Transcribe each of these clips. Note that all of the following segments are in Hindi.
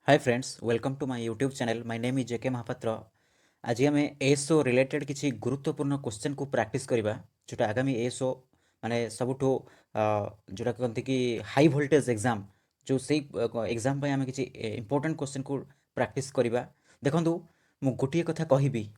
Hi friends, welcome to my YouTube channel. My name is JK Mahapatra. आज आम एएसओ रिलेटेड किसी गुरुत्वपूर्ण क्वेश्चन को प्रैक्टिस करवा जोटा आगामी एएसओ माने सबुठो जोटा कहते कि हाई वोल्टेज एग्जाम जो से एग्जाम आम किसी इंपोर्टेंट क्वेश्चन को प्रैक्टिस करवा। देखो मु गोटे कथा कहबी,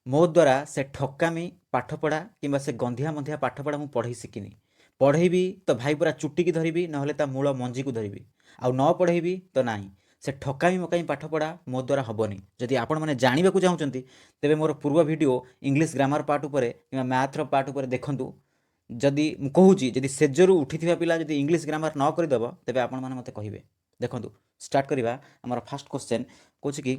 मो द्वारा से ठकामी पाठपढ़ा कि से गंधिया मंधिया पाठपढ़ा मुझे पढ़े शिखिनी। पढ़ेबी तो भाई पूरा चुटिकी धरबी, ना मूल मंजी को धरबी। आउ न पढ़ेबी तो ना से ठकामी मकामी पाठपढ़ा मो द्वारा हेनी। जदि आपण मैंने जानवा चाहते तेरे मोर पूर्व वीडियो इंग्लिश ग्रामर पार्ट उपर कि मैथ्र पार्ट उपर देखूँ। जदि कहूँ जदि सेजरू उठी पिला जदि इंग्लिश ग्रामर न करदेव तेरे आपण मैंने मत कहे। देखो स्टार्ट करवा। आम फास्ट क्वेश्चन कौन कि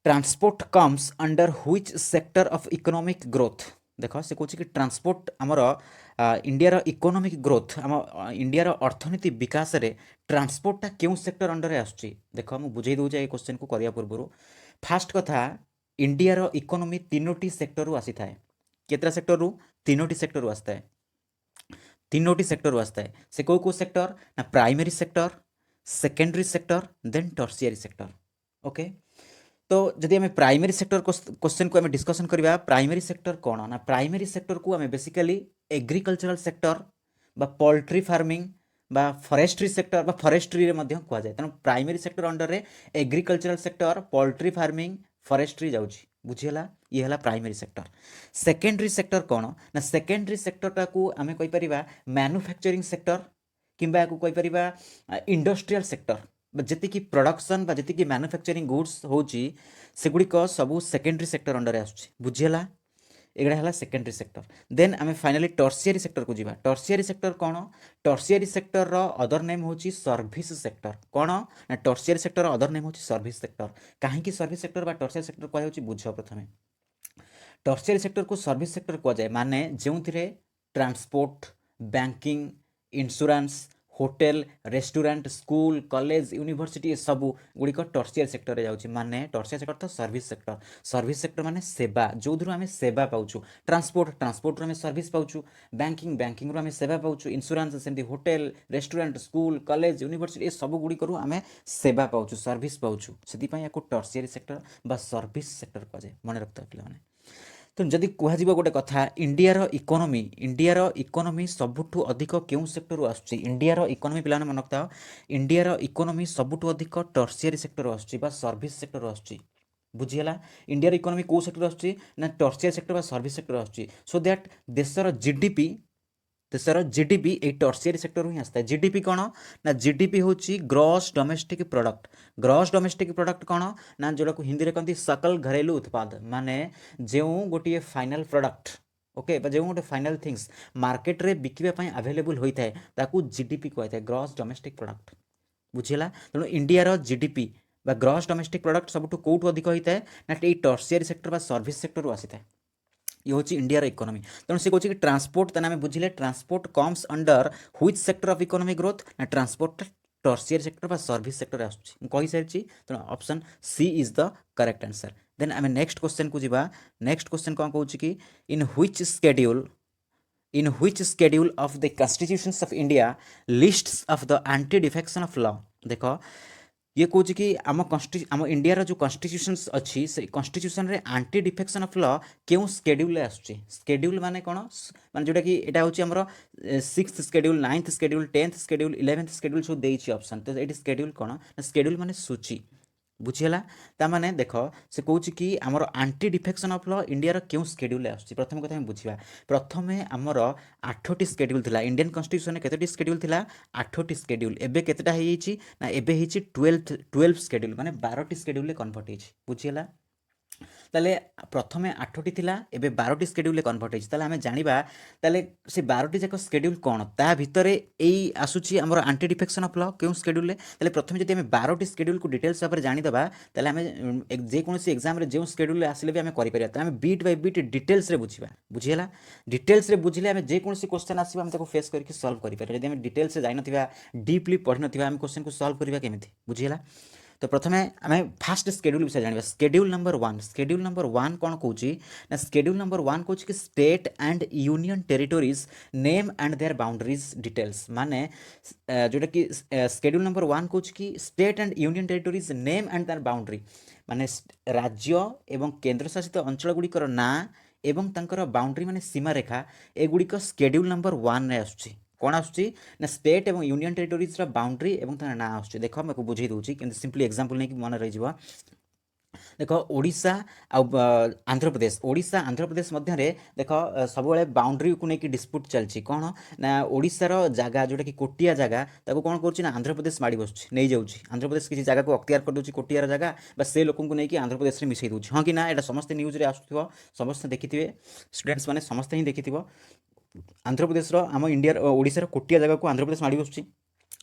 transport comes under which sector of economic growth. देख से कौन कि ट्रांसपोर्ट आमर इंडिया इकोनॉमिक ग्रोथ आम इंडिया अर्थनीति विकास रे ट्रांसपोर्टा क्यों सेक्टर अंडर आसुची। देख मुझे बुझे दूचे ये क्वेश्चन को करने पूर्व। फास्ट कथा, इंडिया इकोनॉमी तीनोटी सेक्टर रु आसी थाए। केतरा सेक्टर रु? तीनोटी सेक्टर रु आसता है। तीनोटी सेक्टर रु आसता है। से कौ सेक्टर ना primary sector, secondary sector, then tertiary sector. Okay, तो जदि आम प्राइमरी सेक्टर क्वेश्चन को डिस्कसन करवा, प्राइमरी सेक्टर कौन ना प्राइमरी सेक्टर को आम बेसिकली एग्रीकल्चरल सेक्टर बा पोल्ट्री फार्मिंग बा फरेस्ट्री सेक्टर बा फरेस्ट्री कह जाए। तेणु प्राइमरी सेक्टर अंडर रे agricultural sector, poultry farming, forestry जाऊँगी। बुझीगला, ये है प्राइमरी सेक्टर। सेकेंडरी सेक्टर कौन ना सेकेंडरी सेक्टरटा को आम कहीपर मैन्युफैक्चरिंग सेक्टर किंबा कहीपर इंडस्ट्रियल सेक्टर। जी प्रोडक्शन जी मैन्युफैक्चरिंग गुड्स होची सेगुड़िक सबू सेकेंडरी सेक्टर अंडर आसुची। बुझीगला, एगुड़ा है सेकेंडरी सेक्टर। देन आम फाइनाली टर्शियरी सेक्टर को जीवा। टर्शियरी सेक्टर कौन? टर्शियरी सेक्टर रो अदर नेम होची सर्विस सेक्टर। कौन ना टर्शियरी सेक्टर अदर नेम होची सर्विस सेक्टर। कहीं सर्विस सेक्टर बा टर्शियरी सेक्टर कह बुझ। प्रथम टर्शियरी सेक्टर को सर्विस सेक्टर कह जाए माने जो transport, banking, insurance, hotel, restaurant, school, college, university सबू गुड़िक टर्शियरी सेक्टर जाऊँगी। माने टर्शियरी सेक्टर तो सर्विस सेक्टर। सर्विस सेक्टर माने सेवा, जो आम सेवा पाऊँ। ट्रांसपोर्ट, ट्रांसपोर्ट आम सर्विस पाऊँ। बैंकिंग, बैंकिंग आम सेवा पाऊँ। इंश्योरेंस सेमती hotel, restaurant, school, college, university सब गुड़िक आम सेवा पाऊँ, सर्विस पाऊँ। से टर्शियरी सेक्टर बा सर्विस सेक्टर कह जाए। मन रखता पे। तो जदि कह गोटे कथा, इंडियार इकोनॉमी सबुठु अधिक क्यों सेक्टर आसुची? इंडियार इकोनॉमी पे मन रखता, इंडियार इकोनॉमी सबुठु अधिक टर्शियरी सेक्टर आसुची बा सर्विस सेक्टर आसुची। बुझीगला, इंडियार इकोनॉमी कौ सेक्टर आसुची ना टर्शियरी सेक्टर बा सर्विस सेक्टर आसुची। सो दैट देशर जीडीपी, देशर जीडीपी ये टर्शियरी सेक्टर ही आसता है। जीडीपी कौन ना जीडीपी हूँ gross domestic product. Gross domestic product कौन ना जोड़ा को हिंदी में कहते सकल घरेलू उत्पाद। माने जो गोटे फाइनल प्रोडक्ट, ओके, जो गोटे फाइनल थिंग्स मार्केट रे बिकवाई आवेलेबल होता है ताकू जीडीपी कहता है, ग्रॉस डोमेस्टिक प्रोडक्ट। बुझीगला, तेणु इंडियार जीडीपी बा ग्रॉस डोमेस्टिक प्रोडक्ट सबुठु कौटू अधिक होता है ना ये टर्शियरी सेक्टर बा सर्विस सेक्टर आसी था। ये हूँ इंडियार इकोनॉमी। तेणु से कहे कि ट्रांसपोर्ट तेना आम बुझे transport comes under which sector of economic growth ना ट्रांसपोर्ट टर्शियरी सेक्टर बा सर्विस सेक्टर आसुची सारी। तेणु option C is the correct answer. Then आम नेक्स्ट क्वेश्चन को जीवा। नेक्स्ट क्वेश्चन कौन कहूँ कि in which schedule of the constitutions of India lists of the anti defection of law. देखो ये कौन कि आम इंडिया जो कॉन्स्टिट्यूशंस अच्छी से कॉन्स्टिट्यूशन रे एंटी डिफेक्शन ऑफ लॉ क्यों स्केड्यूल आसुची? स्केड्यूल माने कौन माने जोटा कि एटा होची हमरो 6th schedule, 9th schedule, 10th schedule, 11th schedule सब देइछि ऑप्शन। तो एटी स्केड्यूल कौन? स्केड्यूल माने सूची। बुझीगला, तामाने देख से कौन कि आमर anti defection of law India क्यों स्केड्यूल आसुची। प्रथम कथा बुझा, प्रथम आमर 8टी स्केड्यूल थिला। इंडियन कॉन्स्टिट्यूशन केतोटी स्केड्यूल थिला? 8टी स्केड्यूल। एबे केतेटा हो ना एबे 12 स्केड्यूल माने 12टी स्केड्यूल कन्वर्ट होइछि। बुझीगला, ताले प्रथमे 8टी थिला एबे 12टी स्केड्यूल कन्वर्ट होइछि। ताले आमे जानिबा ताले से 12टी जाक स्केड्यूल कोन ता भितरे एई आसुछि हमर एंटी डिफेक्शन ऑफ लॉ क्यों स्केड्यूल। ताले प्रथमे जदि आमे 12टी स्केड्यूल को डिटेल्स भाबरे जानि दबा ताले आमे जे कोनोसी एग्जाम रे जे स्केड्यूल आसिले भी आमे करि परिया। ताले आमे बीट बाय बीट डिटेल्स रे बुझिबा। बुझियला, डिटेल्स रे बुझिले आमे जे कोनोसी क्वेश्चन आसीबा आमे ताको फेस करके सॉल्व करि परिया। जदि आमे डिटेल्स से जानि नथिबा, डीपली पढि नथिबा, आमे क्वेश्चन को सॉल्व करिबा केमिति? बुझियला, तो प्रथमे आम फास्ट स्केड्यूल विषय जाना। स्केड्यूल नंबर वन कौन कौन ना स्केड्यूल नंबर वन कौन कि state and union territories name and their boundaries details माने जोटा कि स्केड्यूल नंबर वन कौन कि state and union territories name and their boundary माने राज्य एवं केंद्र शासित अंचल गुड़िकर ना एवं तांकर बाउंड्री माने सीमा रेखा एगुड़िक स्केड्यूल नंबर वन रे आसुची। कौन आसुची ना स्टेट एवं यूनियन टेरिटोरीज बाउंड्री एवं तार ना आसुची। देख मैं बुझे दूसरी कि सिंपली एग्जांपल नहीं मन रही। देख ओडिशा आंध्र प्रदेश मध्य देख सब बाउंड्री को लेकिन डिस्प्यूट चलती कौन ना ओडिशार जगह जोटा कि कोटिया जगह ताको कौन कर आंध्र प्रदेश माड़ी बस नहीं जाऊँगी। आंध्र प्रदेश किसी जगह को अख्तियार कर दूसरी कोटियार जगह बस से लोक नहीं आंध्र प्रदेश में मिसई दूसरी। हाँ कि ना यहाँ समस्ते न्यूज आसुव समस्ते देखिए स्टूडेंट्स मैंने समस्ते ही देखि आंध्र प्रदेश आम इंडिया ओडिशार कोटिया जगह को आंध्र प्रदेश माड़ी बस।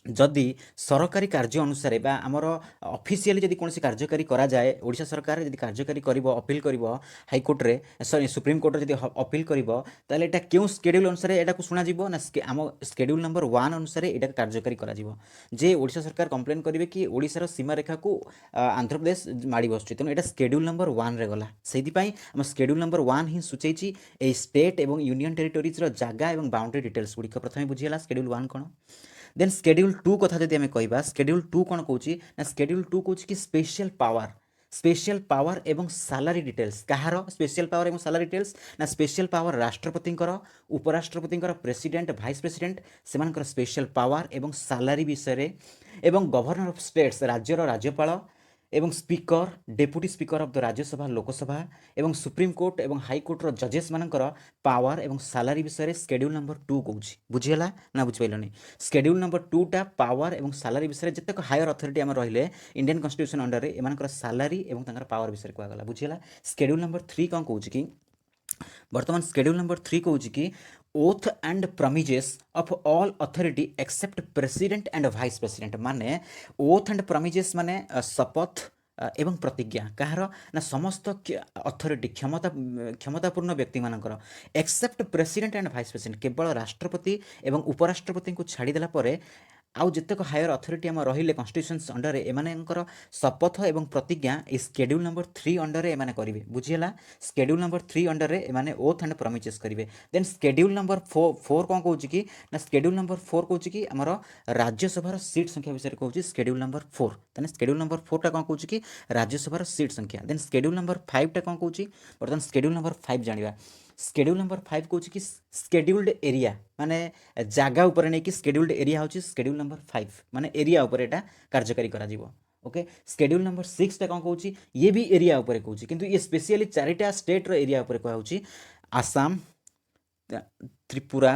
जदि सरकारी कार्य अनुसार बा आमर ऑफिशियली जदि कौन कार्यकारी करा जाए ओडिशा सरकार जदि कार्यकारी करिवो अपील करिवो हाईकोर्ट रे सॉरी सुप्रीम कोर्ट जदि अपील करिवो ताले एटा क्यों स्केड्यूल अनुसार एटा को सुना जीवो ना आम स्केड्यूल नंबर वन अनुसार एटा कार्यकारी करा जीवो। जे ओडिशा सरकार कंप्लेन करिवे कि ओडिशार सीमा रेखा को आंध्र प्रदेश माड़ी बसुची तेणु एटा स्केड्यूल नंबर वन रे गला। सेहिपाई आम स्केड्यूल नंबर वन ही सूचेछि ए स्टेट एवं यूनियन टेरिटोरीज रो जागा एवं बाउंड्री डिटेल्स गुड़िक प्रथमे बुझीगला स्केड्यूल वन कौन। देन स्केड्यूल टू कथा जदि आम कह स्केड्यूल टू कौन कौच ना स्केड्यूल टू कौच कि स्पेशल पावर एवं सालारी डिटेल्स कहार स्पेशल पावर एवं सालारी डिटेल्स ना स्पेशल पावर राष्ट्रपति उपराष्ट्रपति प्रेसिडेंट भाइस प्रेसिडेंट से स्पेशल पावर एवं सालारी विषय एवं गवर्नर ऑफ स्टेट्स राज्यर राज्यपाल एवं speaker deputy speaker of the Rajya Sabha Lok Sabha एवं सुप्रीम कोर्ट एवं हाईकोर्टर जजेस मानकर पावर एवं सालारी विषय स्केड्यूल नंबर टू कौन बुझीगला ना बुझिपारे। स्केड्यूल नंबर टू टा पावर एवं सालारी विषय जितक हायर अथॉरिटी आम रहिले इंडियन कॉन्स्टिट्यूशन अंडर एम सालारी एवं पावर विषय कहगला बुझीगला। स्केड्यूल नंबर थ्री कौन कौन कि बर्तमान स्केड्यूल नंबर थ्री कौन कि oath and promises of all authority except president and vice president माने ओथ एंड प्रमिजेस माने शपथ एवं प्रतिज्ञा कहार ना समस्त अथॉरिटी क्षमतापूर्ण व्यक्ति मानकर except president and vice president केवल राष्ट्रपति एवं उपराष्ट्रपति को छाड़देला आउ जितक हायर अथॉरिटी आम रहिले कॉन्स्टिट्यूशन्स अंडर एमानकर शपथ एवं प्रतिज्ञा ए स्केड्यूल नंबर थ्री अंडर एमाने करिवे बुझीगला। स्केड्यूल नंबर थ्री अंडर एमाने ओथ एंड प्रमिसेस करिवे। देन स्केड्यूल नंबर फोर कौन कौच कि ना स्केड्यूल नंबर फोर कौच कि आमर राज्यसभार सीट संख्या विषय कौच स्केड्यूल नंबर फोर तेना स्केड्यूल नंबर फोरटा कौन कौच कि राज्यसभार सीट संख्या। देन स्केड्यूल नंबर फाइवटा कौन कौच बर्तमान स्केड्यूल नंबर फाइव जाना। स्केड्यूल नंबर फाइव कौच कि स्केड्यूल्ड एरिया माने जगह उपर नहीं कि स्केड्यूल्ड एरिया होची स्केड्यूल नंबर फाइव माने एरिया उपर एटा कार्यकारी करा जीवो। ओके स्केड्यूल नंबर सिक्स टा कौन कौच ये भी एरिया उपर कौच किंतु ये स्पेशली चारिटा स्टेट रो एरिया उपर कहउची आसाम त्रिपुरा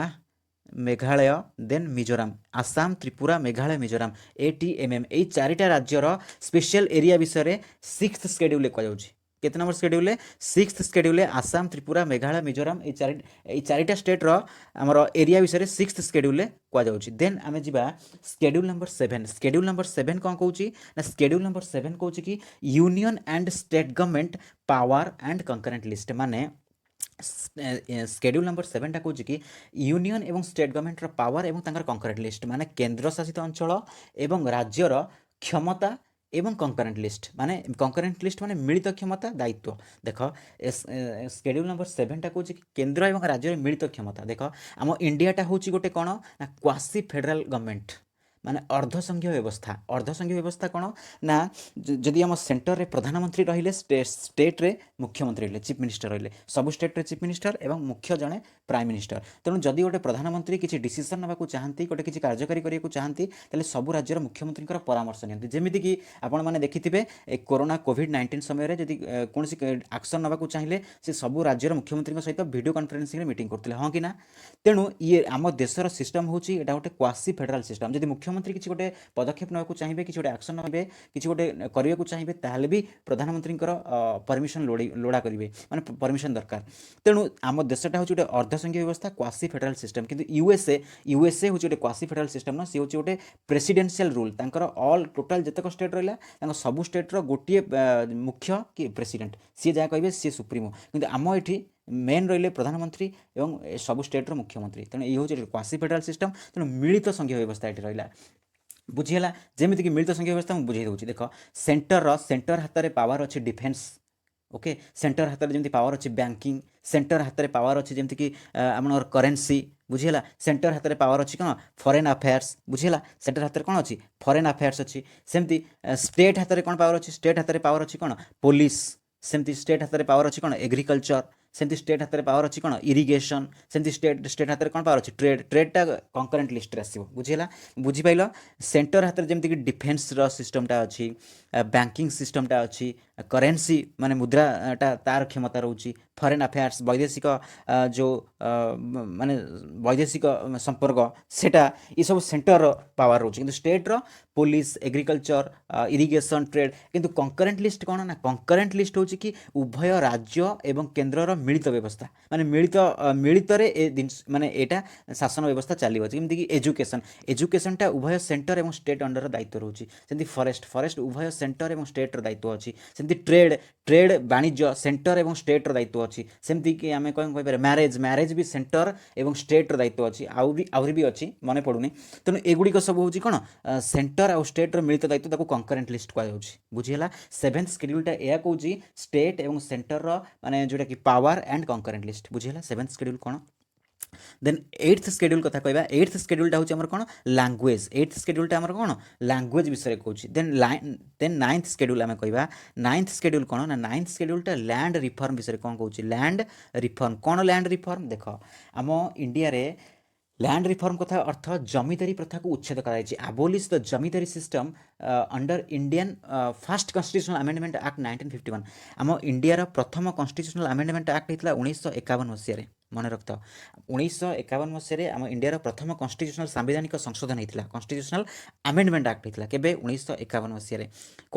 मेघालय देन मिजोराम आसाम त्रिपुरा मेघालय मिजोराम ATMM ये चारिटा राज्यर स्पेशल एरिया विषय सिक्स्थ स्केड्यूल कहुच्छी। केते number schedule sixth schedule Assam Tripura Meghalaya Mizoram ये चारिटा स्टेट रो आमर एरिया विषय सिक्स्थ स्केड्यूल कहुच्छी। देन आम जा schedule number seven. Schedule number seven कौन कौच ना स्केड्यूल नंबर सेवेन कौच कि union and state government power and concurrent list माने स्केड्यूल नंबर सेवेनटा कौच कि यूनियन एवं स्टेट गवर्नमेंट पावर एवं कंकरेंट लिस्ट माने केंद्र शासित अंचल एवं राज्यर क्षमता एवं कंकरेंट लिस्ट माने मिलित क्षमता दायित्व। देख स्केड्यूल नंबर सेवेनटा कौच कि केंद्र एवं राज्य मिलित क्षमता। देख आम इंडियाटा हूँ गोटे कौन ना क्वासी फेडराल गवर्नमेंट माने अर्धसंघीय व्यवस्था कौन ना जदि आम सेंटर रे प्रधानमंत्री रहिले स्टेट रे मुख्यमंत्री रहिले चीफ मिनिस्टर रहिले सब स्टेट रे चीफ मिनिस्टर एवं मुख्य जड़े प्राइम मिनिस्टर। तेणु जदि गोटे प्रधानमंत्री किसी डिसीजन नाकू चाहती गोटे किसी कार्यकारी करने को चाहती तेल सब राज्यर मुख्यमंत्री परामर्श नियंती जमीती कि आपण मैंने देखिथे कोरोना कोविड-19 समय जदि कौन एक्शन नाकू चाहिए से सब राज्यर मुख्यमंत्री सहित वीडियो कॉन्फ्रेंसिंग मीटिंग करते हाँ कि ना। तेणु ये आम देशर सिस्टम हूँ यहाँ गोटे क्वासी फेडराल सिस्टम जदि मुख्यमंत्री किसी गोटे पदक्षेप नाकू चाहिए किसी गोटे एक्शन ने किसी गोटे करने को चाहिए ताहले भी प्रधानमंत्री परमिशन लोड़ा करेंगे माने परमिशन दरकार। तेणु आम देशटा हूँ गोटे अर्धसंघीय व्यवस्था क्वासी फेडराल सिस्टम किंतु यूएसए हूँ गोटे क्वासी फेडराल सिस्टम ना सी हूँ गोटे प्रेसिडेंशियल रूल तांकर ऑल टोटाल जतक स्टेट रहा सबू स्टेट्र गोटे मुख्य कि प्रेसिडेंट सी जहाँ कहे सी सुप्रीमो किंतु आम ये मेन रहिले प्रधानमंत्री एवं सब स्टेट्र मुख्यमंत्री। तेणु ये हूँ क्वासी फेडराल सिस्टम तेणु मिलित संघीय व्यवस्था ये रहा। बुझीगला जेमितिक मिलित संघीय व्यवस्था मुझे बुझे दूँ देख सेंटर हाथ में पावर अच्छी डिफेन्स ओके सेंटर हाथ में जमी पावर अच्छी बैंकिंग सेंटर हाथ में पावर अच्छी जमीक आम करेन्सी बुझीगला सेंटर हाथ में पावर अच्छी कौन फरेन अफेयर्स बुझीगला सेंटर हाथ में कौन अच्छी फरेन अफेयर्स अच्छी सेमती स्टेट हाथ में कौन पावर अच्छी स्टेट हाथ में पावर अच्छी कौन पुलिस सेमती स्टेट हाथ में पावर अच्छी कौन एग्रीकल्चर सेमती स्टेट हाथ में पावर अच्छी कौन इरिगेशन सेमती स्टेट हाथ में कौन पावर अच्छी ट्रेडटा कंकरेन्ट लिस्ट आसो बुझीगला बुझीपाल सेंटर हाथ में जमीक डिफेन्स सिस्टमटा अच्छी बैंकिंग सिस्टमटा अच्छी करेन्सी माने मुद्राटा तार क्षमता रोचे फरेन अफेयर्स वैदेशिक जो माने वैदेशिक संपर्क सेटा ये सब सेंटर पावर रोचे किंतु स्टेट्र पुलिस एग्रीकल्चर इरिगेशन ट्रेड किंतु कंकरेन्ट लिस्ट कौन ना कंकरेन्ट लिस्ट होची कि उभय राज्य एवं केन्द्रर मिलित व्यवस्था माने मिलित माने एटा शासन व्यवस्था चलो जमीक कि एजुकेशनटा उभय सेंटर और स्टेट अंडर दायित्व रोचे सेमती फरेस्ट उभय सेंटर और स्टेट्र दायित्व अच्छी सेमती ट्रेड वाणिज्य सेंटर और स्टेट्र दायित्व अच्छी सेमती कि आम कौन कहीपर मैरेज भी सेंटर और स्टेट्र दायित्व अच्छी आहरी भी अच्छी मन पड़ूनी तेणु एगुड़िक सब हूँ कौन सेंटर और स्टेट्र मिलित दायित्व ताको कंकरेन्ट लिस्ट कहुच्छी बुझीगला सेवेन्थ शेड्यूलटा यह कौन स्टेट और सेंटर माने जोटा कि पावर एंड कंकरेन्ट लिस्ट बुझीगला सेवेन्थ शेड्यूल कौन देन एट्थ शेड्यूल कथा कहबा एट्थ शेड्यूलटा हूँ कौन लैंग्वेज एट्थ शेड्यूलटा कौन लैंग्वेज विषय कहूँ देन नाइन्थ शेड्यूल आम कहबा नाइन्थ शेड्यूल कौन ना नाइन्थ शेड्यूलटा लैंड रिफॉर्म विषय कौन कहूँ लैंड रिफॉर्म कौन लैंड रिफॉर्म देख आम इंडिया रे लैंड रिफॉर्म कथा अर्थ जमीदारी प्रथा को उच्छेद कराई आबोलिश द जमीदारी system under Indian first constitutional amendment act 1951 आम इंडिया प्रथम कन्स्टिट्यूशनल अमेंडमेंट एक्ट होता 1951 मसीह मन रखता 1951 मसीह आम इंडिया प्रथम कन्स्टिट्यूशनल सांविधानिक संशोधन होता कन्स्टिट्यूशनल अमेंडमेंट एक्ट होता केबे 1951 मसीह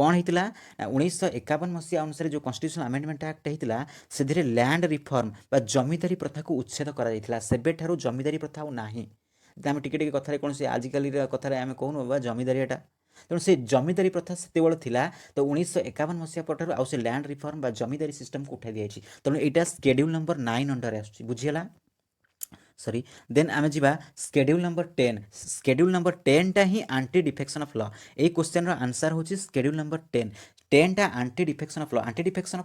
कौन होता 1951 मसीहा अनुसार जो कन्स्टिट्यूशनल अमेंडमेंट एक्ट होता से लैंड रिफॉर्म बा जमीदारी प्रथा को उच्छेद कर जमीदारी प्रथा ना आम टे कथार कौन से आजिकल कथार आम कहूँ बा जमीदारीटा तेणु से जमीदारी प्रथा से थिला तो 1951 मसीहा पठार आउ से लैंड रिफॉर्म बा जमीदारी सिस्टम को उठाई दिखाई तेणु यहाँ शेड्यूल नंबर 9 अंडर आसुची बुझीगला सॉरी देन आम जा शेड्यूल नंबर 10 शेड्यूल नंबर 10 टा ही एंटी डिफेक्शन ऑफ लॉ ए क्वेश्चन रो आंसर होची शेड्यूल नंबर 10 टा एंटी डिफेक्शन ऑफ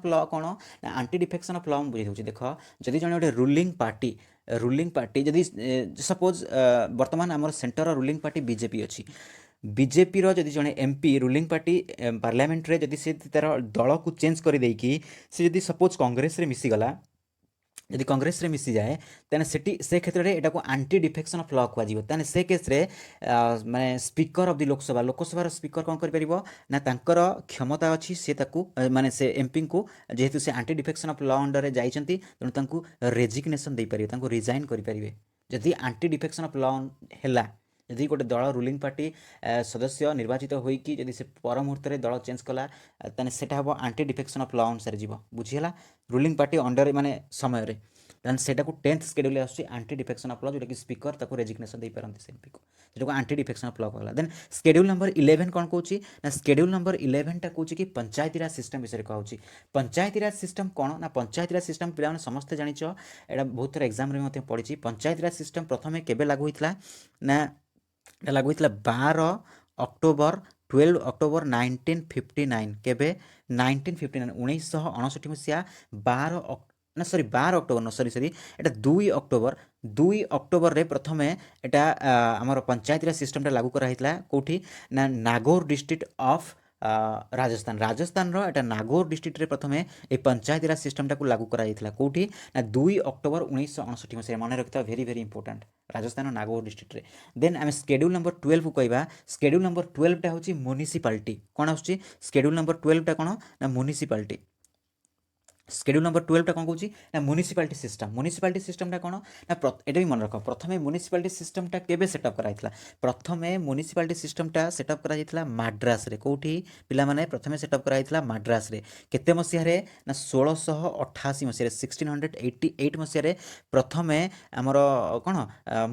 लॉ कौन ना एंटी डिफेक्शन ऑफ लॉ बुझे दूसरी देख जदि जन गोटे रूलिंग पार्टी जदि सपोज वर्तमान आम सेंटर रूलिंग पार्टी बीजेपी अच्छी बीजेपी जदि जड़े एमपी रूलिंग पार्टी पार्लियामेंट रे जदि से तार दल को चेंज कर देकी से जदि सपोज कांग्रेस रे मिसीगला यदि कांग्रेस रे मिसी जाए तेने से क्षेत्र में यहाँ आंटी डिफेक्शन ऑफ लॉ कहुए से केस रे माने speaker of the Lok Sabha speaker कौन कर ना तांकर क्षमता अच्छी सी माने से एमपी को जेहेतु से anti defection of law under जाइछंती तेणु तांको रेजिग्नेशन दे पारिबे तांको रिजाइन करि पारिबे जदि आंटी डिफेक्शन ऑफ लॉ हैला यदि गोटे दल रूलिंग पार्टी सदस्य निर्वाचित होइकी जदि से पर मुहूर्त दल चेंज कला ताने सेटा हम आंटी डिफेक्शन ऑफ लॉ अनुसार जीव बुझीगला रूलिंग पार्टी अंडर माने समय रे देन सेटा को 10th शेड्यूल आसुची आंटी डिफेक्शन ऑफ लॉ जोटा कि स्पीकर ताको रेजिग्नेशन दे पारंती से एमपी को जेटा को आंटी डिफेक्शन ऑफ लॉ कहला देन शेड्यूल नंबर 11 कौन कहूची ना शेड्यूल नंबर 11 टा कहूची कि पंचायती राज सिस्टम विषय कहूची पंचायती राज सिस्टम कौन ना पंचायती राज सिस्टम पिला समस्ते जानिछ एटा बहुत थोर एग्जाम रे मते पढिची पंचायती राज सिस्टम प्रथमे केबे लागू होइतला ना लागू होइतला 12 अक्टोबर 1959 केबे 1959 1959 मसीहा 12 अक्टोबर न सॉरी एटा 2 अक्टोबर रे प्रथमे एटा आमर पंचायती राज सिस्टमटा लागू करा हितला कोठी ना Nagaur district of Rajasthan row Etah Nagaur district रे प्रथमे ए पंचायती राज सिस्टमटा को लागू करा हितला कोठी ना 2 अक्टोबर 1959 मसीहा मन रखता very very important Rajasthan Nagaur district रे देन आम शेड्यूल नंबर 12 को कहबा शेड्यूल नंबर 12 टा होची म्युनिसिपालिटी कौन आछी शेड्यूल नंबर 12 टा कौन ना म्युनिसिपालिटी शेड्यूल नंबर 12 टा कौन कहूँ ना म्युनिसिपालिटी सिस्टमटा कौन ना ये भी मन रख प्रथम म्युनिसिपालिटी सिस्टमटा केबे सेटअप कराइला प्रथम म्युनिसिपालिटी सिस्टमटा सेटअप कराइला माड्रास रे कोठी पिला माने प्रथम सेटअप कराइला माड्रास रे केते मसिया रे ना 1688 मसिया 1688 मसिया रे प्रथम हमर कोन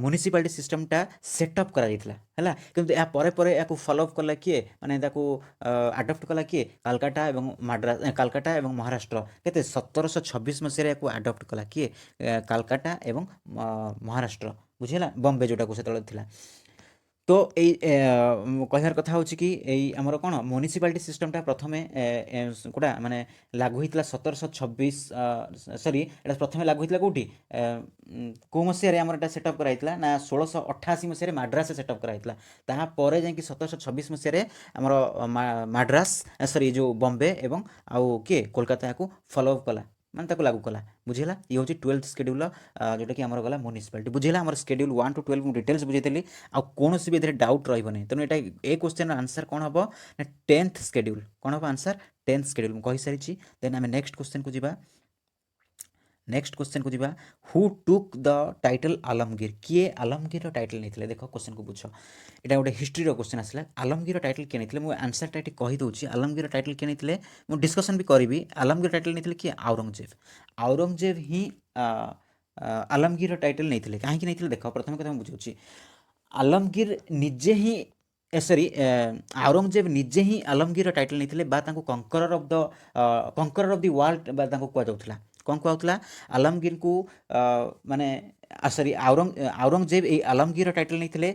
म्युनिसिपालिटी सिस्टमटा सेटअप कराइला हैला किंतु या परे परे या फॉलो अप कला किए माने ताको अडॉप्ट कला किए कलकत्ता एवं माड्रास कलकत्ता एवं महाराष्ट्र केते 1726 मसीह या अडॉप्ट कला किए कलकत्ता एवं महाराष्ट्र बुझेला बॉम्बे जोटा को सेतल थिला तो यही कहर कथा हूँ कि यही आमर कौन म्युनिसिपालिटी सिस्टमटा प्रथम कौटा माने लागू होता 1726 सरी एटा प्रथम लागू होता कौटी कौ मसीह आमर एटा सेटअप कराइला ना 1688 मसीह माड्रास सेटअप कराइला तापर जाकि 1726 मसीह आमर माड्रास सरी जो बॉम्बे एवं आउ किए कोलकाता को फॉलो अप कला माने ताको लागू कला बुझीला ये हूँ 12th शेड्यूल जोटा कि आमर गला म्युनिसिपालिटी बुझीला आमर शेड्यूल 1 to 12 डिटेल्स बुझेली आ कौन भी ए डाउट रही तेणु यहाँ ए क्वेश्चन आंसर कौन हम ना 10th शेड्यूल कौन हम आंसर 10th शेड्यूल मुझे सारी देन आम नेक्स्ट क्वेश्चन को जीवा नेक्स्ट क्वेश्चन को जीवा who took the title Alamgir किए आलमगीर टाइटल नहीं देख क्वेश्चन को बुझ यहाँ गोटे हिस्ट्री क्वेश्चन आसला आलमगीर टाइटल किए नहीं मुझे आंसरटा ये कहीदे आलमगीर टाइटल किए नहीं मुझे डिस्कसन भी करी आलमगीर टाइटल नहीं किए औरंगजेब ही आलमगीर टाइटल नहीं कहीं नहीं देख प्रथम कथा बुझे आलमगीर निजे ही सरी औरंगजेब निजे ही आलमगीर टाइटल नहीं कंकरर ऑफ द वर्ल्ड कहुला कौन कहला आलमगीर को माने सरी औरंगजेब ये आलमगीर टाइटल नहीं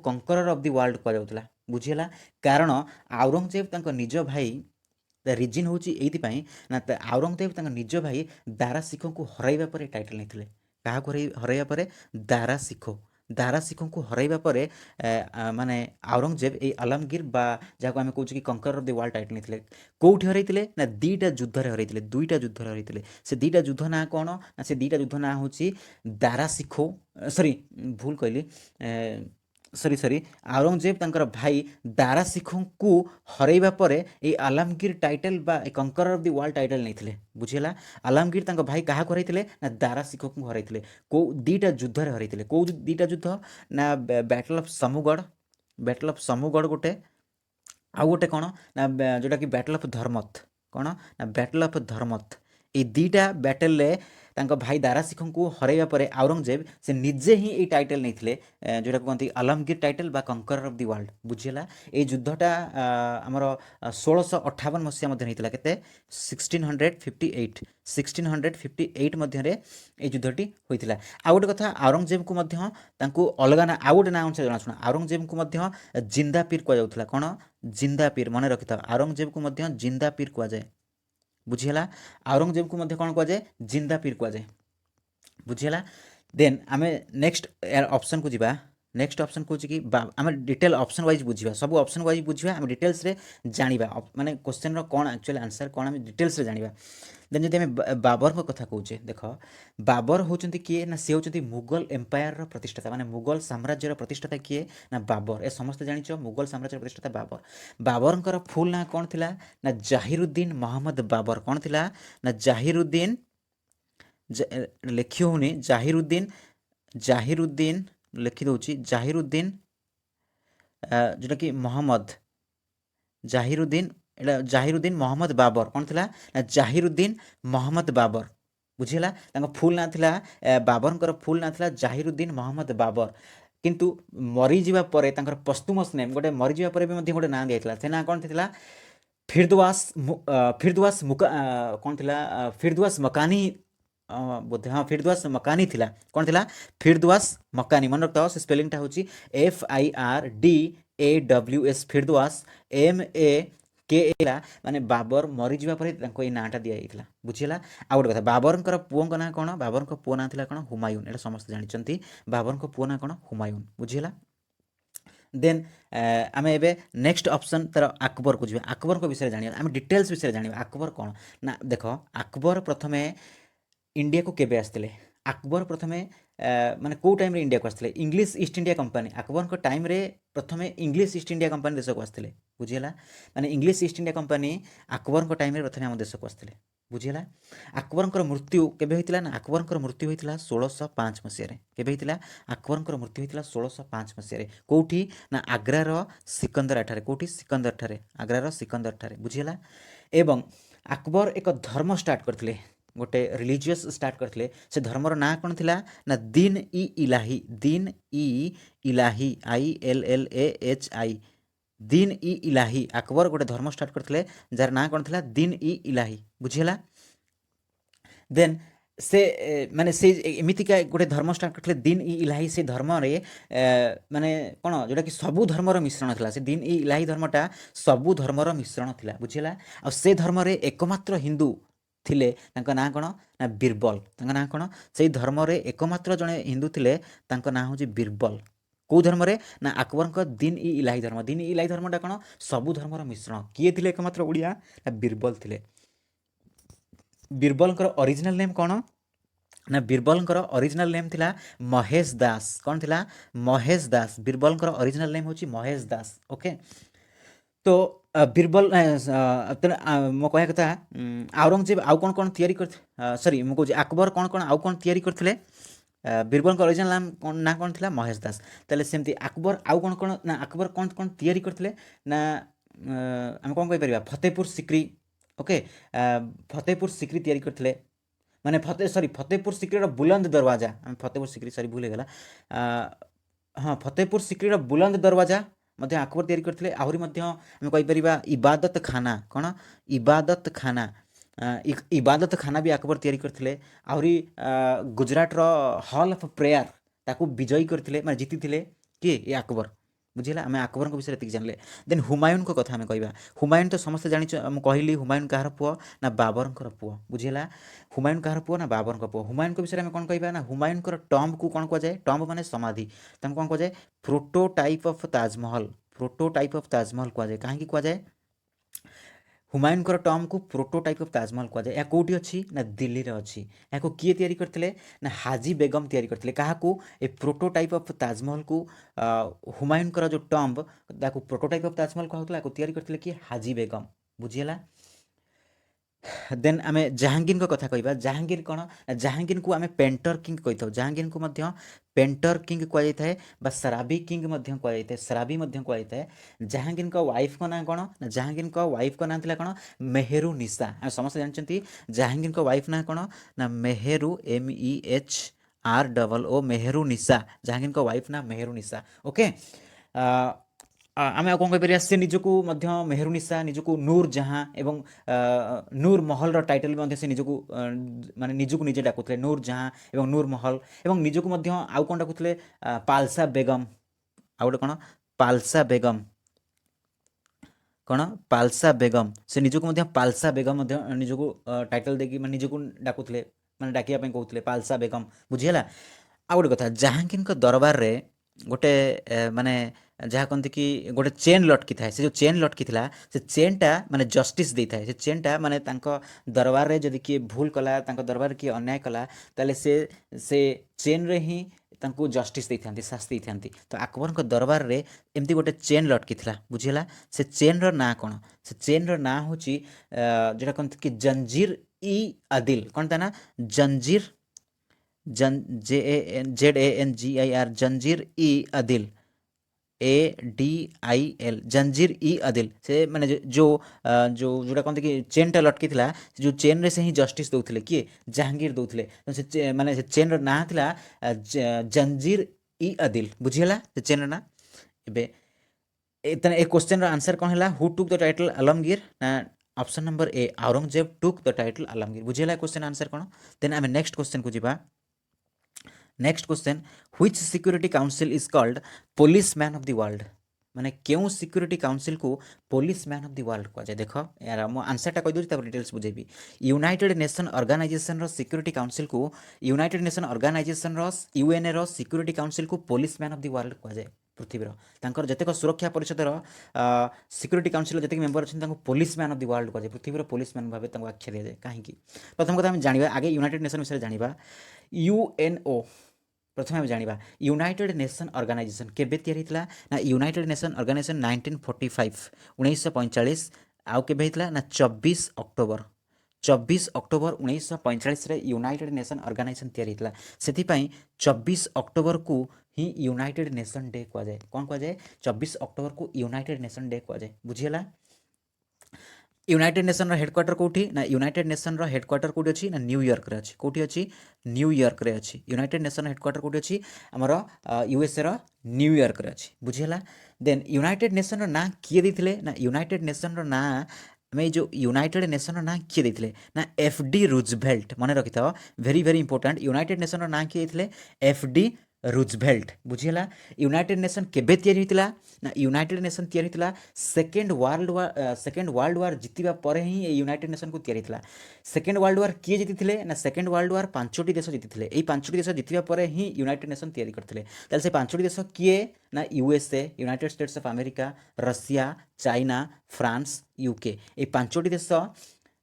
कंकरर ऑफ द वर्ल्ड कहुला बुझीला कारण औरंगजेब निज भाई रिजन हूँ ये ना औरंगजेब निज भाई दारा सिखों को हरइबा पर टाइटल नहीं क्या हरइबा पर दारा सिखों को हरइबा पर माने औरंगजेब ये आलमगीर बा जहाँ आम कहे कि कंकरर ऑफ द वर्ल्ड टाइटल नहीं कौटी हरइले ना दुईटा युद्ध हरइले दुईटा युद्ध हरइले से दुईटा युद्ध ना कौन ना से दुईटा युद्ध ना हूँ दारा सिखो सॉरी भूल कहली सरी औरंगजेब तंकर भाई दारा सिखों को हरइबा पर ये आलमगीर टाइटल बा कंकरर ऑफ द वर्ल्ड टाइटल नहीं बुझीला आलमगीर तंक भाई क्या हरइले ना दारा सिखों को हरइले कौ दुईटा युद्ध हरइले कौ दुईटा युद्ध ना बैटल ऑफ समूगढ़ गोटे आउ गोटे कौन ना जोटा कि बैटल ऑफ धर्मत कौन ना बैटल ऑफ धर्मत ये दुईटा बैटल भाई दारा सिखों को हरइबा पर औरंगजेब से निजे ही ये टाइटल नहीं जोटा कहते आलमगीर टाइटल बा कंकरर ऑफ द वर्ल्ड बुझीला ये युद्धटा आमर 1658 मसीहा होता के 1658 मध्य युद्धटी होता आ गोटे कथा औरंगजेब को अलग ना आउ गोटे ना अनुसार जनाशुना औरंगजेब को जिंदा पीर कहुला कौन जिंदा पीर मन रखि था औरंगजेब को जिंदा पीर कहुए बुझीला औरंगजेब को कौन कहुए जिंदा पीर कहुए बुझीला देन आम नेक्स्ट ऑप्शन को जीवा नेक्स्ट ऑप्शन कौन कि आम डिटेल ऑप्शन वाइज बुझा सब ऑप्शन वाइज बुझा आम डिटेल्स रे जानिबा माने क्वेश्चन कौन एक्चुअली आंसर कौन आम डिटेल्स रे जानिबा देन जदि आम बाबर को कथा कहूचे देख बाबर होचंती किए ना सी होचंती मुगल एम्पायर प्रतिष्ठाता माने मुगल साम्राज्यर प्रतिष्ठाता किए ना बाबर ए समस्त जानिछ मुगल साम्राज्यर प्रतिष्ठाता बाबर बाबरंकर फुल ना कौन थिला ना जाहिरुद्दीन मोहम्मद बाबर कौन थिला ना जाहिरुद्दीन लिखि होनी जाहिरुद्दीन लिखि दूची जाहिरुद्दीन जोटा कि मोहम्मद जाहिरुद्दीन मोहम्मद बाबर कौन थिला ना जाहिरुद्दीन मोहम्मद बाबर बुझीला फुल ना थिला बाबरंकर फुल ना थिला जाहिरुद्दीन मोहम्मद बाबर किंतु मरीजा पर पस्तुमस नेम गोटे मरीजा पर भी गोटे ना दिया से ना कौन थिला फिरदुआस कौन थिला फिरदुआस मकानी बोधे हाँ फिरदुआस मकानी थिला कौन थिला फिरदुआस मकानी मन रखता से स्पेलिंगटा हूँ FIRDAWS फिरदुआस MAKA माने बाबर मरीजा पर ये नाटा दिया बुझीला आ गोटे कथा बाबरंकर पुओं ना कौन बाबरंकर पुओ ना थिला कौन हुमायून एटा समस्त जानते बाबरंकर पुओ ना कौन हुमायून बुझीला देन आम ए नेक्स्ट ऑप्शन तार अकबर को जी अकबर को विषय जाना आम डिटेल्स विषय जाना अकबर कौन ना देख अकबर प्रथमे इंडिया को केबे आसते अकबर प्रथमे माने को टाइम रे इंडिया को आसते English east India company Akbar time रे प्रथमे इंग्लिश ईस्ट इंडिया कंपनी देश को आसते बुझीला माने English east India company Akbar time रे प्रथमे आम देश को आसते बुझीला अकबर मृत्यु केबे होइतिला ना अकबर मृत्यु होइतिला 1605 मसीह केबे होइतिला अकबर मृत्यु होइतिला 1605 मसीह कोठी ना आग्रार सिकंदर ठारे कोठी सिकंदर ठारे आग्रार सिकंदर ठारे बुझीला एवं अकबर एक धर्म स्टार्ट करथिले गोटे रिलीजियस स्टार्ट करथिले से धर्मर ना कौन थिला ना दीन ई इलाही ILLAHI दीन ई इलाही अकबर गोटे धर्म स्टार्ट करथिले जार ना कौन थिला दीन ई इलाही बुझीला देन से माने से एमितिका गोटे धर्म स्टार्ट करते दिन इ इलाही से धर्म रे माने कौन जोटा कि सबू धर्मर मिश्रण था से दिन इ इलाही धर्मटा सबू धर्मर मिश्रण था बुझीला आ से धर्म रे एकमात्र हिंदू थिले तांका ना कौन ना बीरबल तांका ना कौन से धर्म रे एकमात्र जने हिंदू थिले तांका ना होची बीरबल कौ धर्म रे ना अकबर दिन इ इलाही धर्मटा कौन सबू धर्मर मिश्रण किए थिले एकमात्र ओडिया ना बीरबल थिले बीरबल ओरिजिनल नेम कौन ना बीरबल ओरिजिनल नेम थिला महेश दास कौन थिला महेश दास बीरबल ओरिजिनल नेम होची महेश दास ओके तो बीरबल मो कह कथा औरंगजेब आउ कौन कौन तैयारी कर सॉरी मु कहूँ अकबर कौन कौन आउ कौन तैयारी करथिले बीरबल ओरिजिनल नाम ना कौन थिला महेश दास ताले सेमती अकबर आउ कौन कौन ना अकबर कौन कौन तैयारी करथिले ना आम कौन कहि परिबा फतेहपुर सिक्री ओके फतेहपुर सिक्री तैयारी करथिले माने फतेहपुर सिक्रीर बुलंद दरवाजा फतेहपुर सिक्री सॉरी भूल गला हाँ फतेहपुर सिक्रीर बुलंद दरवाजा मध्य अकबर तैयारी करथिले आहुरी मध्य आम कहि परिबा इबादत खाना कौन इबादत खाना इबादत खाना भी अकबर तैयारी करथिले आहुरी गुजरात रो हॉल ऑफ प्रेयर ताकू विजयी करथिले माने जीतिथिले किए ये अकबर बुझीला आम अकबर विषय ये जानले देन हुमायून को कथा आम कहवा हुमायून तो समस्त जानी कहली हुमायून कहार पुओ ना बाबर पुओ बुझीला हुमायून कहार पुओ ना बाबर पुओ हुमायून विषय में कौन कहवा ना हुमायून टॉम्ब को कौन कहुए टॉम्ब माने समाधि कौन कहुए prototype of Taj Mahal prototype of Taj Mahal कहुए कहीं कहुए हुमायून टर्म को प्रोटोटाइप ऑफ ताजमहल कहुए या कौटी अच्छी ना दिल्ली रे अच्छी या किए तैयारी करथिले ना हाजी बेगम तैयारी करथिले काहाकू ए प्रोटोटाइप ऑफ ताजमहल को हुमायून जो टर्म ताकू प्रोटोटाइप ऑफ ताजमहल कहउतला तैयारी करथिले कि हाजी बेगम बुझीला देन आम जहांगीर कथा कहवा जहांगीर कौन जहांगीर को आम पेंटर किंग कही था जहांगीर को पेंटर किंग कहुए शराबी किंग कहुए शराबी कहुए जहांगीर वाइफ को ना कौन जहांगीर वाइफ को ना कौन मेहरू निशा समस्त जानते जहांगीर वाइफ ना कौन ना मेहरू MEHROO मेहरू निशा जहांगीर वाइफ ना मेहरू निशा ओके आम कौन कहीपर से निजक मेहरुनिशा निजक नूर जहाँ एवं नूर महल टाइटल से निजक माने निजक निजे डाकुले नूर जहाँ एवं नूर महल एवं निजक आउ कौन डाकुले पालसा बेगम आउ गोटे कौन पालसा बेगम कौन पालसा बेगम से निजक पालसा बेगम निजक टाइटल देकी निजक डाकुले माने डाकिया कहते पालसा बेगम बुझीला आउ गोटे कथा जहांगीर दरबार रे गोटे माने जहाँ कहते कि गोटे चेन लटकी थाए से जो चेन लटकी थिला से चेनटा माने जस्टिस दे थाए से चेनटा माने तांको दरबार रे जदि किए भूल कला तांको दरबार किए अन्याय कला ताले से चेन रे ही तांको जस्टिस दे थांती शास्ति दे थांती तो अकबर को दरबार रे एमती गोटे चेन लटकी थिला बुझीला से चेन रो ना कौन से चेन रो ना होची जेटा कहते कि जंजीर इ आदिल कौन ता ना जंजीर JANGIR जंजीर इ आदिल ADIL जंजीर इ आदिल से माने जो जो जोटा कहते कि चेनटा लटकी थिला जो चेन रे से ही जस्टिस दौले किए जहांगीर दौले से माने से चेन रो ना थिला जंजीर इ आदिल बुझीला से चेन रो ना एबे ए क्वेश्चन रो आंसर कौन है who took the title Alamgir ना option number A Aurangzeb took the title Alamgir बुझीला क्वेश्चन आंसर कौन देन आम नेक्स्ट क्वेश्चन को जीवा next question which security council is called policeman of the world माने क्यों सिक्योरिटी काउंसिल को policeman of the world कह जाए देख यार मो आंसरटा कह दूसरी डिटेल्स बुझेबी यूनाइटेड नेशन ऑर्गेनाइजेशन रो सिक्योरिटी काउंसिल को यूनाइटेड नेशन ऑर्गेनाइजेशन रो UN रो सिक्योरिटी काउंसिल को policeman of the world कह जाए पृथ्वीर तांकर जतेक सुरक्षा परिषदर सिक्योरिटी काउंसिल जतेक मेंबर अच्छे police man of the world कह जाए पृथ्वीर पुलिस मैन भाव आख्या दि जाए कहीं प्रथम कथा जाना आगे यूनाइटेड नेशन विषय जाना UNO प्रथम आम जाना यूनाइटेड नेशन ऑर्गेनाइजेशन केबे तैयारी होता ना यूनाइटेड नेशन ऑर्गेनाइजेशन 1945 1945 आउ केबे होता ना 24 अक्टोबर 1945 रे यूनाइटेड नेशन ऑर्गेनाइजेशन तैयारी होता से 24 अक्टोबर को ही यूनाइटेड नेशन डे कह जाए कौन कह जाए 24 अक्टोबर को यूनाइटेड नेशन डे कह जाए बुझीला यूनाइटेड नेशन हेडक्वार्टर कौटी ना यूनाइटेड नेशन हेडक्वार्टर कौटी अच्छी ना न्यूयॉर्क रे अच्छी कौटी अच्छी न्यूयॉर्क रे अच्छी यूनाइटेड नेशन हेडक्वार्टर कौटी अच्छी आमर USA रो न्यूयॉर्क रे अच्छी बुझीला देन यूनाइटेड नेशन ना किए देथिले ना यूनाइटेड नेशन ना आम जो यूनाइटेड नेशन ना किए देते ना एफ डी रूजवेल्ट मन रखी था very very important united nation ना किए देते एफ डी रूजवेल्ट बुझीगला यूनाइटेड नेशन केबे तैयारी होइतिला ना यूनाइटेड नेशन तैयारी होइतिला सेकेंड वर्ल्ड वार जितिबा परे ही ये यूनाइटेड नेशन को तैयारी होइतिला सेकेंड वर्ल्ड वार किए जीतिथिले ना सेकेंड वर्ल्ड वार पांचटी देश जीतिथिले एई पांचटी देश जितिबा परे ही यूनाइटेड नेशन तैयारी करथिले ताले से पांचटी देश किए ना USA United states of America Russia China France UK ये पांचटी देश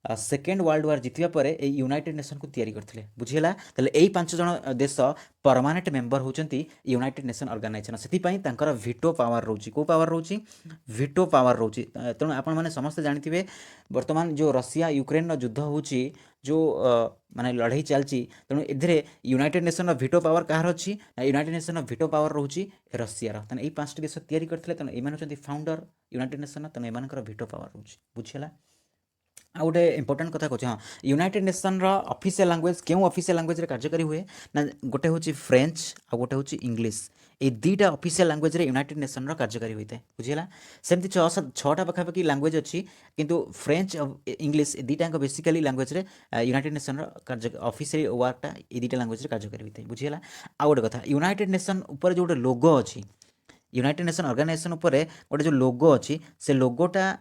सेकेंड वर्ल्ड वार जितिबा परे ए यूनाइटेड नेशन को तैयारी करथिले बुझीला ताले एई पांच जण देश परमानेंट मेंबर होचंती यूनाइटेड नेशन ऑर्गेनाइजेशन सेति पई तांकर वीटो पावर रोची को पावर रोची वीटो पावर रोची तेणु आपण माने समस्त जानिथिबे वर्तमान जो रशिया यूक्रेन रो युद्ध होची जो माने लड़ाई चलची तेणु एथिरे यूनाइटेड नेशन रो वीटो पावर कहार अछि यूनाइटेड नेशन रो वीटो पावर रोची रशिया रो तने एई पांचटी देश तैयारी करथिले तेणु एमान होचंती फाउंडर यूनाइटेड नेशन तेणु एमानकर वीटो पावर रोची बुझिला आ गोटे इंपोर्टाट कथा कहूँ हाँ यूनाइटेड नेशन ऑफिशियल लैंग्वेज क्यों ऑफिशियल लैंग्वेज रे कार्यकारी हुए ना गोटे हूँ फ्रेंच आ गोटे हूँ इंग्लिश ये दुईटा ऑफिशियल लैंग्वेज रे यूनाइटेड नेशन कार्यकारी होता है बुझीगला सेमती छटा पाखापाखि लैंग्वेज अच्छी किंतु फ्रेंच इंग्लिश दुईटा बेसिकली लैंग्वेज रे यूनाइटेड नेशन कार्य ऑफिशियल वर्कटा ये दुईटा लैंग्वेज रे कार्यकारी होता है बुझीगला आ गोटे कथा यूनाइटेड नेशन उपर जो गोटे लोगो अच्छी यूनाइटेड नेशन ऑर्गेनाइजेशन उपर गोटे जो लोगो अच्छी से लोगोटा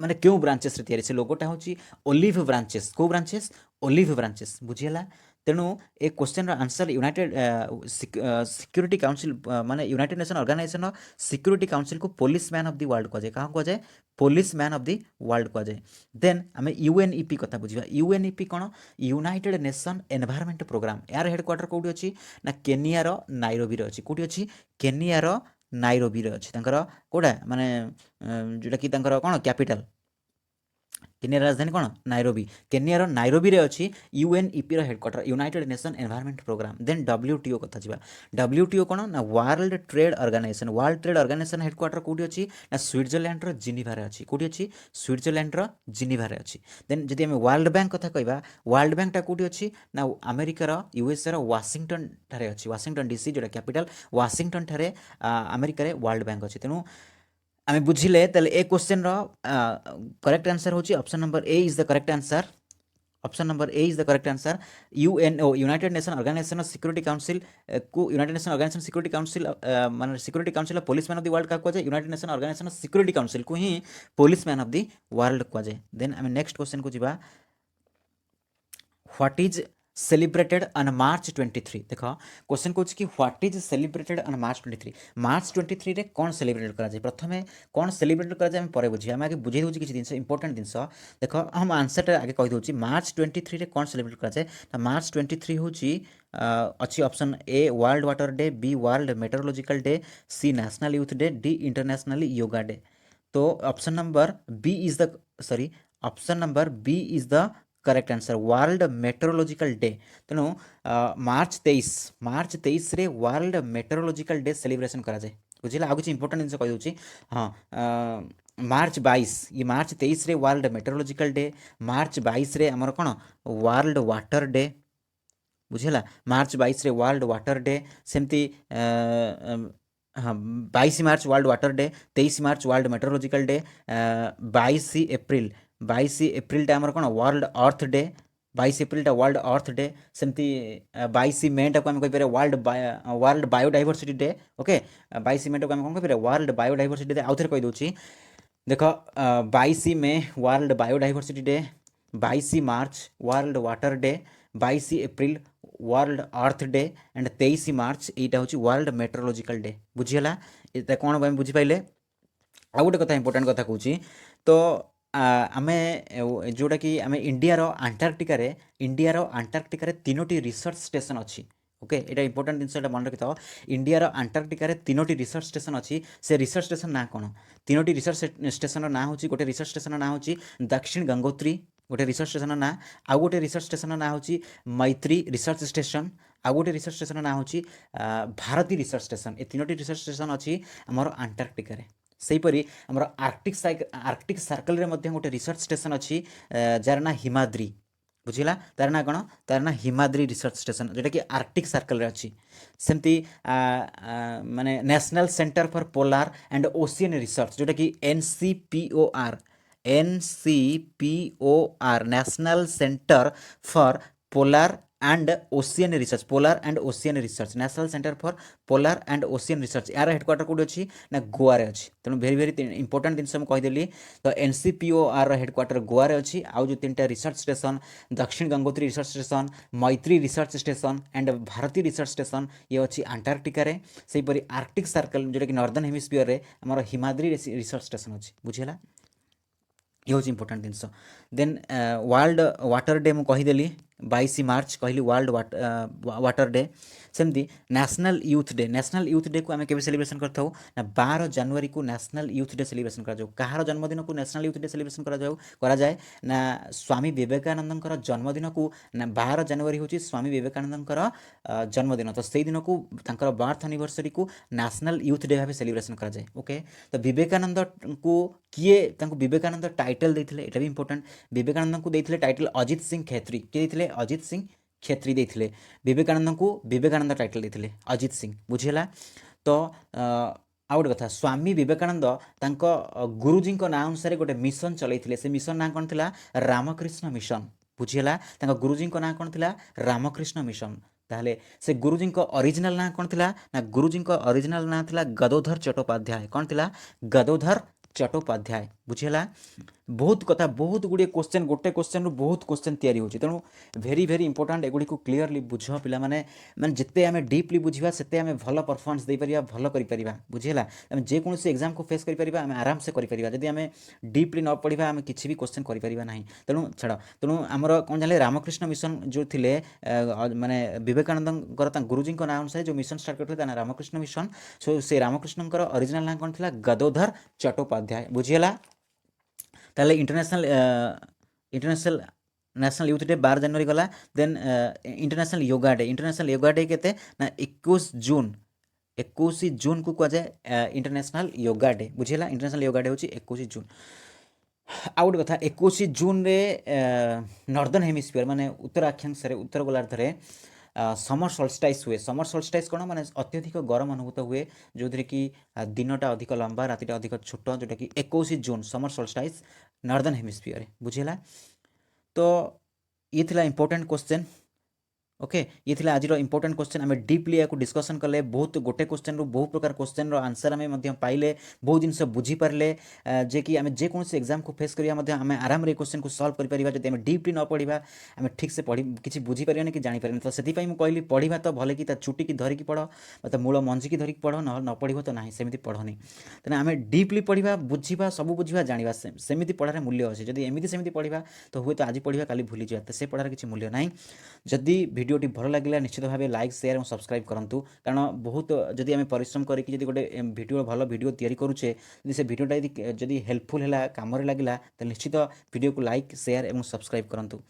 माने क्यों ब्रांचेस रे तैयारी से लोगोटा हूँ ओलिव ब्रांचेस को ब्रांचेस ओलिव ब्रांचेस बुझीगला तेणु ए question answer united security council माने united nation organization security council को policeman of the world कह जाए क्या कह जाए policeman of the world कह जाए देन आम यूएनईपी कथा बुझा यूएनईपी कौन यूनाइटेड नेशन एनवायरमेंट प्रोग्राम यार हेडक्वार्टर कौटी अच्छी ना केनियार नाइरोबी अच्छी कौटी अच्छी केनियार नाइरोबी अच्छी कौटा माने जोटा कि कौन कैपिटल केनिया राजधानी कौन नाइरोबी केनियार नाइरोबी रे अच्छी UNEP headquarter united nation environment programme then WTO कथा जी डब्ल्यूटीओ कौन ना वर्ल्ड ट्रेड ऑर्गेनाइजेशन हेडक्वार्टर कौटी अच्छी ना स्विट्जरलैंड जिनिभार अच्छी कौटी अच्छी स्विट्जरलैंड जिनिभार अच्छी देन जदि आम वर्ल्ड बैंक कथा कहवा वर्ल्ड बैंकटा कौटी अच्छी ना अमेरिकार यूएसए वाशिंगटन ठारे अच्छी वाशिंगटन डीसी जोटा कैपिटल वाशिंगटन ठारे अमेरिकार वर्ल्ड बैंक अच्छी तेणु आम बुझिले ए क्वेश्चन करेक्ट आंसर होची option number A is the correct answer option number A is the correct answer UNO united nation organization security council को united nation organization security council माने security council policeman of the world का जाए united nation organization security council को ही policeman of the world कह जाए देन आम नेक्स्ट क्वेश्चन को जीवा what is celebrated on March 23 देख क्वेश्चन कौन कि what is celebrated on March 23 रे कौन सेलिब्रेट करा जाए प्रथम कौन सेलिब्रेट करा जाए पर बुझे आम आगे बुझे दूसरी किसी जिन इंपोर्टेंट जिनस देख हम आंसर आगे कहीदे मार्च 23 रे कौन सेलिब्रेट करा जाए मार्च 23 हूँ अच्छी option A world water day B world meteorological day C national youth day D international yoga day तो option number B is the sorry option number B is the correct answer world meteorological day तेणु मार्च 23 रे वर्ल्ड मेट्रोलॉजिकल डे सेलिब्रेशन करा जाए बुझिला आगु इंपोर्टेंट जिन कह दूँ हाँ मार्च 22 ये मार्च 23 रे वर्ल्ड मेट्रोलॉजिकल डे मार्च 22 रे आमर कौन वर्ल्ड वाटर डे बुझिला मार्च 22 रे वर्ल्ड वाटर डे सेमती हाँ 22 मार्च वर्ल्ड वाटर डे 23 मार्च वर्ल्ड मेट्रोलॉजिकल डे 22 एप्रिल आमर कौन world earth day 22 April world earth day सेमती 22 मे टाक आम कहीपर वर्ल्ड बायोडाइवर्सिटी डे ओके 22 मे टाक आम कौन कहीपर वर्ल्ड बायोडाइवर्सिटी डे आउ थे कहीदे देख 22 May world biodiversity day 22 March world water day 22 April world earth day and 23 March यहाँ हूँ वर्ल्ड मेट्रोलॉजिकल डे बुझीगला ये कौन आम बुझीपारे आ गोटे कथा इंपोर्टेंट कथा कहूँ तो आम जोटा कि आम इंडियार आंटार्कटिका तीनोटी रिसर्च स्टेशन अच्छी ओके ये इंपोर्टेंट जिनसा मन रखी था इंडियार आंटार्कटिका तीनोटी रिसर्च स्टेशन अच्छी से रिसर्च स्टेशन ना कौन तीनोटी रिसर्च स्टेशन ना हूँ गोटे रिसर्च स्टेशन ना हूँ दक्षिण गंगोत्री गोटे रिसर्च स्टेशन ना आउ गोटे रिसर्च स्टेशन ना हूँ मैत्री रिसर्च स्टेशन आउ गोटे रिसर्च स्टेशन ना हूँ भारती रिसर्च स्टेशन ये तीनोटी रिसर्च स्टेशन अच्छी आमर आंटार्कटिका सेहीपरि आमर आर्कटिक सर्कल रे मध्य गोटे रिसर्च स्टेशन अच्छी जार ना हिमाद्री बुझिला तार ना कौन तार ना हिमाद्री रिसर्च स्टेशन जोटा कि आर्कटिक सर्कल रे अच्छी सेमती माने national centre for polar and ocean research जोटा कि NCPOR NCPOR national centre for polar and Ocean research, polar and Ocean research, national centre for polar and Ocean research. ଏହାର ହେଡ଼କ୍ୱାର୍ଟର କେଉଁଠି ଅଛି ନା ଗୋଆରେ ଅଛି। ତେଣୁ ଭେରି ଭେରି ଇମ୍ପୋର୍ଟାଣ୍ଟ ଜିନିଷ ମୁଁ କହିଦେଲି। ତ NCPOR ହେଡ଼କ୍ୱାର୍ଟର ଗୋଆରେ ଅଛି। ଆଉ ଯେଉଁ ତିନିଟା research station, Dakshin Gangotri research station, Maitri research station and Bharati research station, ଇଏ ଅଛି ଆଣ୍ଟାର୍କଟିକାରେ। ସେହିପରି ଆର୍କଟିକ୍ ସର୍କଲ୍ ଯେଉଁଟାକି ନର୍ଦର୍ନ ହେମିସ୍ଫିୟରରେ ଆମର ହିମାଦ୍ରି ରିସର୍ଚ୍ଚ ଷ୍ଟେସନ୍ ଅଛି। ବୁଝିହେଲା, ये हूँ इंपोर्टाट जिनस। देन वर्ल्ड वाटर डे मुझे कहीदेली 22 मार्च कहली वर्ल्ड वाटर डे। सेमती national youth day, national youth day को आम के सेलिब्रेशन करता ना 12 जनवरी को नेशनल यूथ डे सेलिब्रेशन करा जाऊ। कहार जन्मदिन को नेशनल यूथ डे सेलिब्रेशन करा जाए ना स्वामी विवेकानंद जन्मदिन को ना 12 जनवरी हूँ स्वामी विवेकानंद जन्मदिन। तो से दिन को तांकर बर्थ एनिवर्सरी को नेशनल यूथ डे भाव सेलिब्रेशन करा जाए। ओके, तो विवेकानंद को किए विवेकानंद टाइटल देते, यहाँ भी इंपोर्टाट। विवेकानंद को देते टाइटल अजित सिंह खेत्री। किए देते? अजित सिंह खेत्री देते। विवेकानंद को विवेकानंद टाइटल देते अजित सिंह। बुझीगला। तो आउ गोटे कथा, स्वामी विवेकानंद तांको गुरुजी ना अनुसार गोटे मिशन चलते। से मिशन ना कौन था? रामकृष्ण मिशन। बुझीगला, गुरुजी ना कौन था? रामकृष्ण मिशन। ताहले से गुरुजी ओरिजिनल ना कौन था ना? गुरुजी ओरिजिनल ना था गदोधर चट्टोपाध्याय। कौन था? गदोधर चट्टोपाध्याय। बुझीगला। बहुत कथा, बहुत गुड़े क्वेश्चन, गोटे क्वेश्चन रु बहुत क्वेश्चन तैयारी होची। तेणु भेरी भेरी इंपोर्टाट एगुड़ी को क्लीयरली बुझ पिला माने जिते आम डीपली बुझा सेते आम भल परफॉर्मेंस दे परिबा, भल करि परिबा। बुझीगला, आम जेकोसी एग्जाम को फेस करि परिबा, आम आराम से करि परिबा। जदि आम डीपली न पढ़ा आम किसी भी क्वेश्चन करि परिबा नाही। तेणु छाड़, तेणु आमर कौन जाने रामकृष्ण मिशन जो थिले माने विवेकानंद गुरुजी ना अनुसार जो मिशन स्टार्ट करते रामकृष्ण मिशन। सो से रामकृष्ण ओरिजिनल ना कौन था? गदोधर चट्टोपाध्याय। बुझीगला। ताले इंटरनेशनल नेशनल यूथ डे 12 जनवरी गला। Then international yoga day, international yoga day केते ना 21 जून, 21 जून को कह जाए इंटरनेशनल योगा डे। बुझीगला, इंटरनेशनल योगा डे होची 21 जून। आउ गोटे कथा, 21 जून रे नॉर्दर्न हेमिस्फीयर माने उत्तर अक्षांश उत्तर गोलार्ध रे समर सॉल्स्टाइस हुए। समर सॉल्स्टाइस कौन माने अत्यधिक गरम अनुभूत हुए, जो कि दिनटा अधिक लंबा, रातिटा अधिक छोट, जोटा कि 21 जून समर सॉल्स्टाइस नॉर्दर्न हेमिस्फीयर। बुझीगला। तो ये थिला इंपोर्टेंट क्वेश्चन। ओके, ये थिला आज इंपोर्टेंट क्वेश्चन। आम डीपली या डिस्कसन कले, बहुत गोटे क्वेश्चन रु बहुत प्रकार क्वेश्चन रो आंसर आम पाइले, बहुत जिनस बुझीपारे जे कि आम जेकोसी एग्जाम को फेस करिया आम आराम रे क्वेश्चन को सॉल्व कर परिबा। जदि आम डीपली न पढ़ा आम ठीक से पढ़ी किसी बुझीपारे कि जानीपारे। तो से कहली पढ़ा तो भले कि चुटी की धरिकी पढ़, मतलब मूल मंजी की धरिकी पढ़, न पढ़ तो ना सेमती पढ़नी। तेना आम डीपली पढ़ा, बुझा, सब बुझा, जाना, सेमती पढ़ार मूल्य अच्छे। जदि एमती सेमती पढ़ा तो हुए तो आज पढ़ा काली भूली जा, तो से पढ़ार किसी मूल्य ना। जदि भिडियोटी भल लगे निश्चित भाव लाइक शेयर और सब्सक्राइब करूँ, कारण बहुत जदि आम परिश्रम करके गोटे भिडियो भल भिडियो तैयारी करुचे, से भिडियोटा जदि हेल्पफुल है, काम लगे, तो निश्चित भिडियो को लाइक शेयर और सब्सक्राइब करूँ।